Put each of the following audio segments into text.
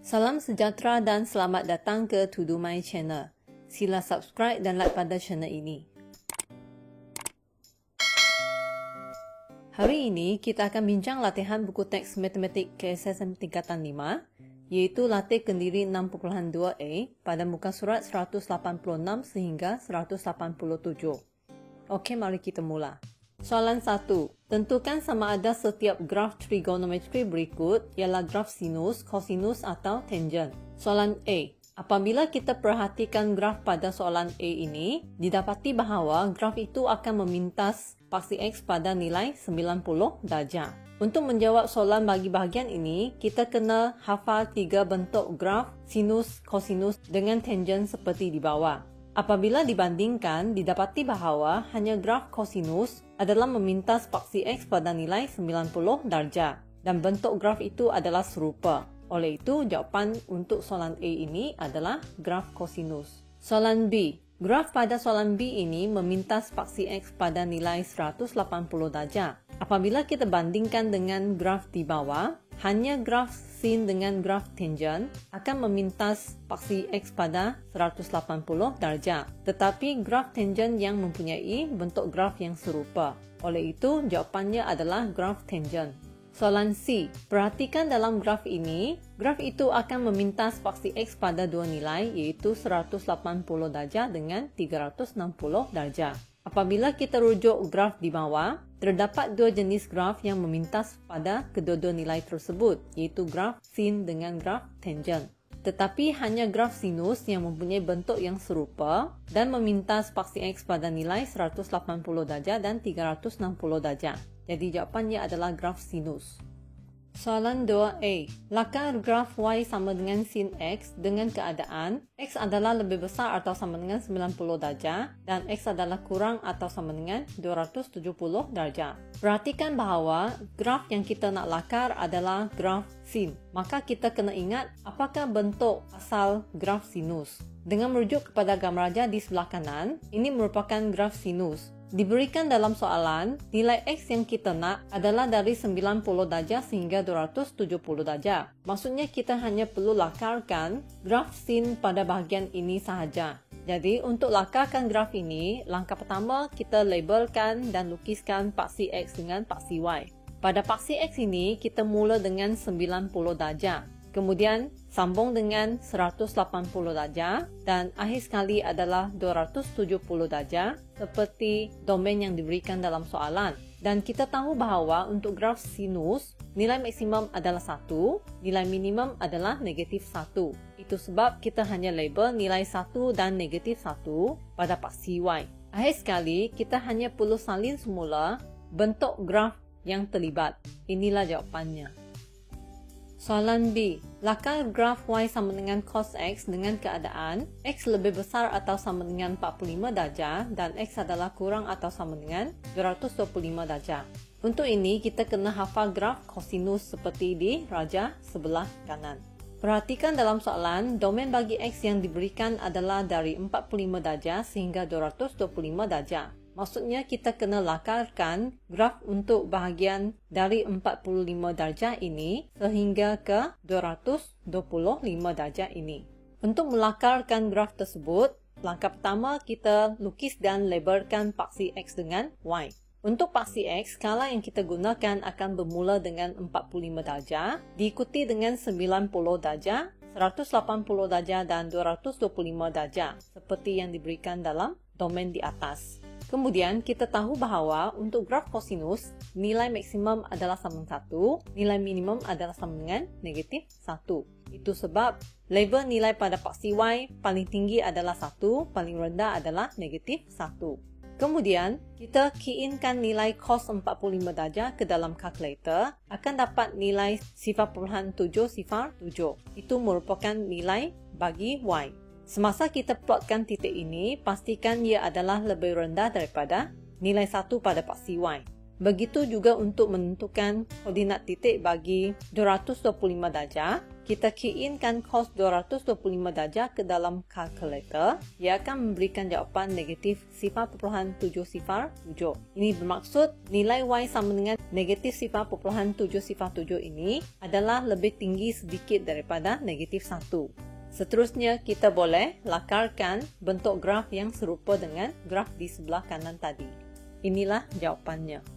Salam sejahtera dan selamat datang ke To Do My Channel. Sila subscribe dan like pada channel ini. Hari ini kita akan bincang latihan buku teks matematik KSSM tingkatan 5, iaitu latih kendiri 6.2a pada muka surat 186 sehingga 187. Okey, mari kita mula. Soalan 1. Tentukan sama ada setiap graf trigonometri berikut ialah graf sinus, kosinus atau tangent. Soalan A. Apabila kita perhatikan graf pada soalan A ini, didapati bahawa graf itu akan memintas paksi X pada nilai 90 darjah. Untuk menjawab soalan bagi bahagian ini, kita kena hafal 3 bentuk graf sinus, kosinus dengan tangent seperti di bawah. Apabila dibandingkan, didapati bahawa hanya graf kosinus adalah memintas paksi X pada nilai 90 darjah dan bentuk graf itu adalah serupa. Oleh itu, jawapan untuk soalan A ini adalah graf kosinus. Soalan B. Graf pada soalan B ini memintas paksi X pada nilai 180 darjah. Apabila kita bandingkan dengan graf di bawah, hanya graf sin dengan graf tangent akan memintas paksi X pada 180 darjah. Tetapi graf tangent yang mempunyai bentuk graf yang serupa. Oleh itu, jawapannya adalah graf tangent. Soalan C. Perhatikan dalam graf ini, graf itu akan memintas paksi X pada dua nilai iaitu 180 darjah dengan 360 darjah. Apabila kita rujuk graf di bawah, terdapat dua jenis graf yang memintas pada kedua-dua nilai tersebut, iaitu graf sin dengan graf tangent. Tetapi hanya graf sinus yang mempunyai bentuk yang serupa dan memintas paksi X pada nilai 180 darjah dan 360 darjah. Jadi jawapannya adalah graf sinus. Soalan 2a. Lakar graf Y sama dengan sin X dengan keadaan X adalah lebih besar atau sama dengan 90 darjah dan X adalah kurang atau sama dengan 270 darjah. Perhatikan bahawa graf yang kita nak lakar adalah graf sin. Maka kita kena ingat apakah bentuk asal graf sinus. Dengan merujuk kepada gambar raja di sebelah kanan, ini merupakan graf sinus. Diberikan dalam soalan, nilai X yang kita nak adalah dari 90 darjah sehingga 270 darjah. Maksudnya kita hanya perlu lakarkan graf sin pada bahagian ini sahaja. Jadi untuk lakarkan graf ini, langkah pertama kita labelkan dan lukiskan paksi X dengan paksi Y. Pada paksi X ini, kita mula dengan 90 darjah. Kemudian sambung dengan 180 darjah dan akhir sekali adalah 270 darjah seperti domain yang diberikan dalam soalan. Dan kita tahu bahawa untuk graf sinus, nilai maksimum adalah 1, nilai minimum adalah negatif 1. Itu sebab kita hanya label nilai 1 dan negatif 1 pada paksi Y. Akhir sekali, kita hanya perlu salin semula bentuk graf yang terlibat. Inilah jawapannya. Soalan B. Lakar graf Y sama dengan cos X dengan keadaan X lebih besar atau sama dengan 45 darjah dan X adalah kurang atau sama dengan 225 darjah. Untuk ini, kita kena hafal graf kosinus seperti di raja sebelah kanan. Perhatikan dalam soalan, domain bagi X yang diberikan adalah dari 45 darjah sehingga 225 darjah. Maksudnya kita kena lakarkan graf untuk bahagian dari 45 darjah ini sehingga ke 225 darjah ini. Untuk melakarkan graf tersebut, langkah pertama kita lukis dan labelkan paksi X dengan Y. Untuk paksi X, skala yang kita gunakan akan bermula dengan 45 darjah, diikuti dengan 90 darjah, 180 darjah dan 225 darjah seperti yang diberikan dalam domain di atas. Kemudian kita tahu bahawa untuk graf kosinus, nilai maksimum adalah sama dengan 1, nilai minimum adalah sama dengan negatif 1. Itu sebab label nilai pada paksi Y paling tinggi adalah 1, paling rendah adalah negatif 1. Kemudian kita key inkan nilai cos 45 darjah ke dalam kalkulator, akan dapat nilai 0.707. Itu merupakan nilai bagi Y. Semasa kita plotkan titik ini, pastikan ia adalah lebih rendah daripada nilai 1 pada paksi Y. Begitu juga untuk menentukan koordinat titik bagi 225 darjah, kita key inkan cos 225 darjah ke dalam kalkulator, ia akan memberikan jawapan negatif 0.707. Ini bermaksud nilai Y sama dengan negatif 0.707 ini adalah lebih tinggi sedikit daripada negatif 1. Seterusnya, kita boleh lakarkan bentuk graf yang serupa dengan graf di sebelah kanan tadi. Inilah jawapannya.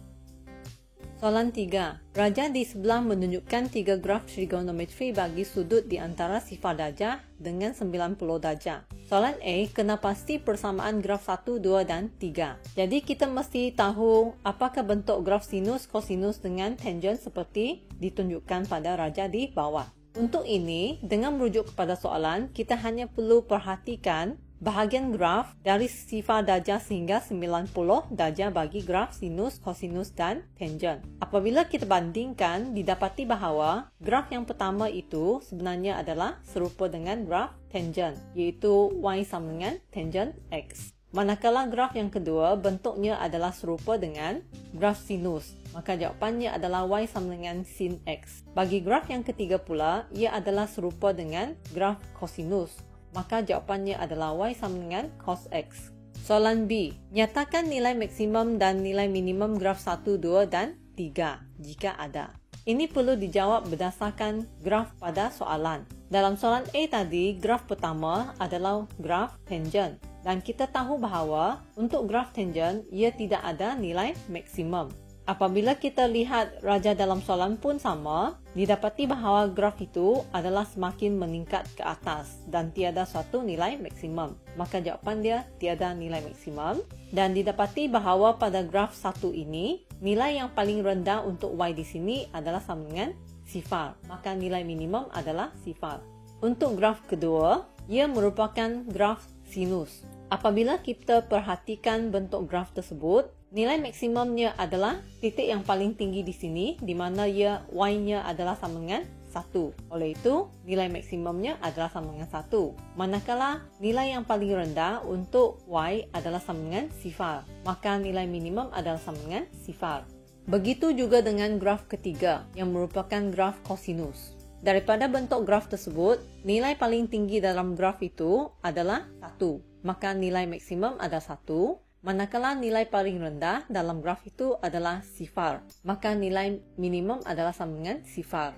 Soalan 3. Raja di sebelah menunjukkan 3 graf trigonometri bagi sudut di antara sifar darjah dengan 90 darjah. Soalan A, kena pasti persamaan graf 1, 2 dan 3. Jadi kita mesti tahu apakah bentuk graf sinus, kosinus dengan tangent seperti ditunjukkan pada raja di bawah. Untuk ini, dengan merujuk kepada soalan, kita hanya perlu perhatikan bahagian graf dari sifar darjah sehingga 90 darjah bagi graf sinus, kosinus dan tangent. Apabila kita bandingkan, didapati bahawa graf yang pertama itu sebenarnya adalah serupa dengan graf tangent, iaitu Y sama dengan tangent X. Manakala graf yang kedua bentuknya adalah serupa dengan graf sinus, maka jawapannya adalah Y sama dengan sin X. Bagi graf yang ketiga pula, ia adalah serupa dengan graf kosinus, maka jawapannya adalah Y sama dengan cos X. Soalan B. Nyatakan nilai maksimum dan nilai minimum graf 1, 2 dan 3 jika ada. Ini perlu dijawab berdasarkan graf pada soalan. Dalam soalan A tadi, graf pertama adalah graf tangent. Dan kita tahu bahawa untuk graf tangent, ia tidak ada nilai maksimum. Apabila kita lihat raja dalam soalan pun sama, didapati bahawa graf itu adalah semakin meningkat ke atas dan tiada suatu nilai maksimum. Maka jawapan dia tiada nilai maksimum. Dan didapati bahawa pada graf 1 ini, nilai yang paling rendah untuk Y di sini adalah sama dengan sifar. Maka nilai minimum adalah sifar. Untuk graf kedua, ia merupakan graf sinus. Apabila kita perhatikan bentuk graf tersebut, nilai maksimumnya adalah titik yang paling tinggi di sini, di mana Y-nya adalah sama dengan 1. Oleh itu, nilai maksimumnya adalah sama dengan 1. Manakala nilai yang paling rendah untuk Y adalah sama dengan sifar, maka nilai minimum adalah sama dengan sifar. Begitu juga dengan graf ketiga, yang merupakan graf kosinus. Daripada bentuk graf tersebut, nilai paling tinggi dalam graf itu adalah 1. Maka nilai maksimum adalah 1. Manakala nilai paling rendah dalam graf itu adalah sifar. Maka nilai minimum adalah sama dengan sifar.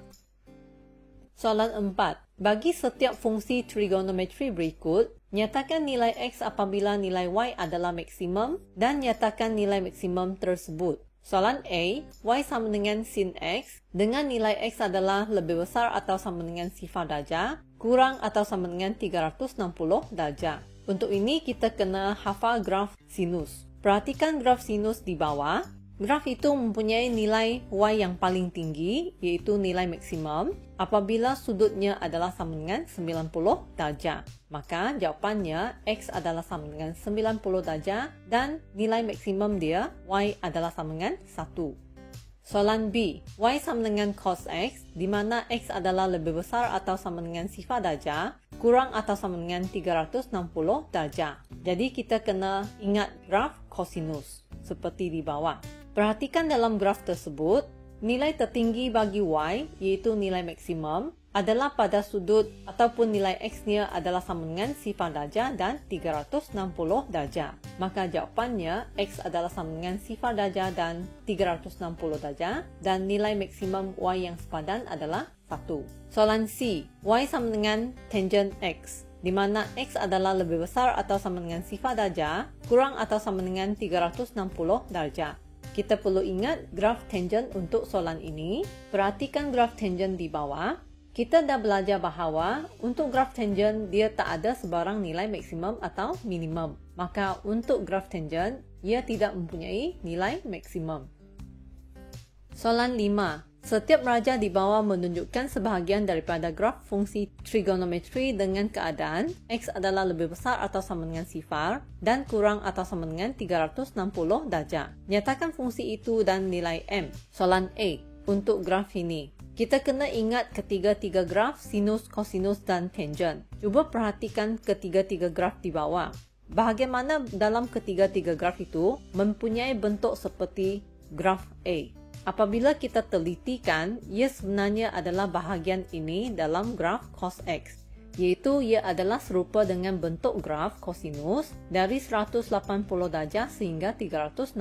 Soalan 4. Bagi setiap fungsi trigonometri berikut, nyatakan nilai X apabila nilai Y adalah maksimum dan nyatakan nilai maksimum tersebut. Soalan A, Y sama dengan sin X dengan nilai X adalah lebih besar atau sama dengan sifar darjah, kurang atau sama dengan 360 darjah. Untuk ini kita kena hafal graf sinus. Perhatikan graf sinus di bawah. Graf itu mempunyai nilai Y yang paling tinggi, iaitu nilai maksimum, apabila sudutnya adalah sama dengan 90 darjah. Maka jawapannya X adalah sama dengan 90 darjah dan nilai maksimum dia Y adalah sama dengan 1. Soalan B. Y sama dengan cos X, di mana X adalah lebih besar atau sama dengan sifar darjah, kurang atau sama dengan 360 darjah. Jadi kita kena ingat graf kosinus, seperti di bawah. Perhatikan dalam graf tersebut, nilai tertinggi bagi Y, iaitu nilai maksimum, adalah pada sudut ataupun nilai X-nya adalah sama dengan sifar darjah dan 360 darjah. Maka jawapannya X adalah sama dengan sifar darjah dan 360 darjah dan nilai maksimum Y yang sepadan adalah 1. Soalan C. Y sama dengan tangent X, di mana X adalah lebih besar atau sama dengan sifar darjah, kurang atau sama dengan 360 darjah. Kita perlu ingat graf tangent untuk soalan ini. Perhatikan graf tangent di bawah. Kita dah belajar bahawa untuk graf tangent dia tak ada sebarang nilai maksimum atau minimum. Maka untuk graf tangent, ia tidak mempunyai nilai maksimum. Soalan 5. Setiap raja di bawah menunjukkan sebahagian daripada graf fungsi trigonometri dengan keadaan X adalah lebih besar atau sama dengan sifar dan kurang atau sama dengan 360 darjah. Nyatakan fungsi itu dan nilai M. Soalan A. Untuk graf ini, kita kena ingat ketiga-tiga graf sinus, kosinus dan tangent. Cuba perhatikan ketiga-tiga graf di bawah. Bagaimana dalam ketiga-tiga graf itu mempunyai bentuk seperti graf A. Apabila kita telitikan, ia sebenarnya adalah bahagian ini dalam graf cos X, iaitu ia adalah serupa dengan bentuk graf kosinus dari 180 darjah sehingga 360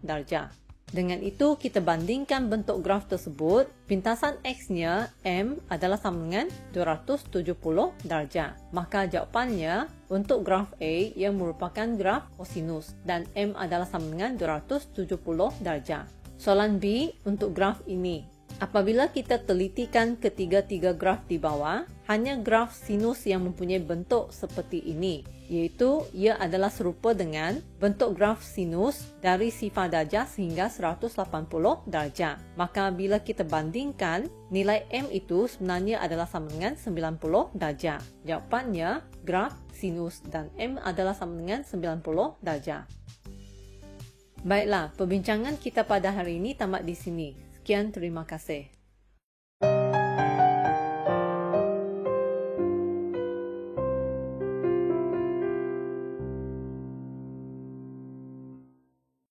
darjah. Dengan itu, kita bandingkan bentuk graf tersebut, pintasan X-nya M adalah sama dengan 270 darjah. Maka jawapannya, untuk graf A yang merupakan graf kosinus dan M adalah sama dengan 270 darjah. Soalan B untuk graf ini. Apabila kita telitikan ketiga-tiga graf di bawah, hanya graf sinus yang mempunyai bentuk seperti ini, iaitu ia adalah serupa dengan bentuk graf sinus dari 0 darjah sehingga 180 darjah. Maka bila kita bandingkan, nilai M itu sebenarnya adalah sama dengan 90 darjah. Jawapannya, graf sinus dan M adalah sama dengan 90 darjah. Baiklah, perbincangan kita pada hari ini tamat di sini. Sekian, terima kasih.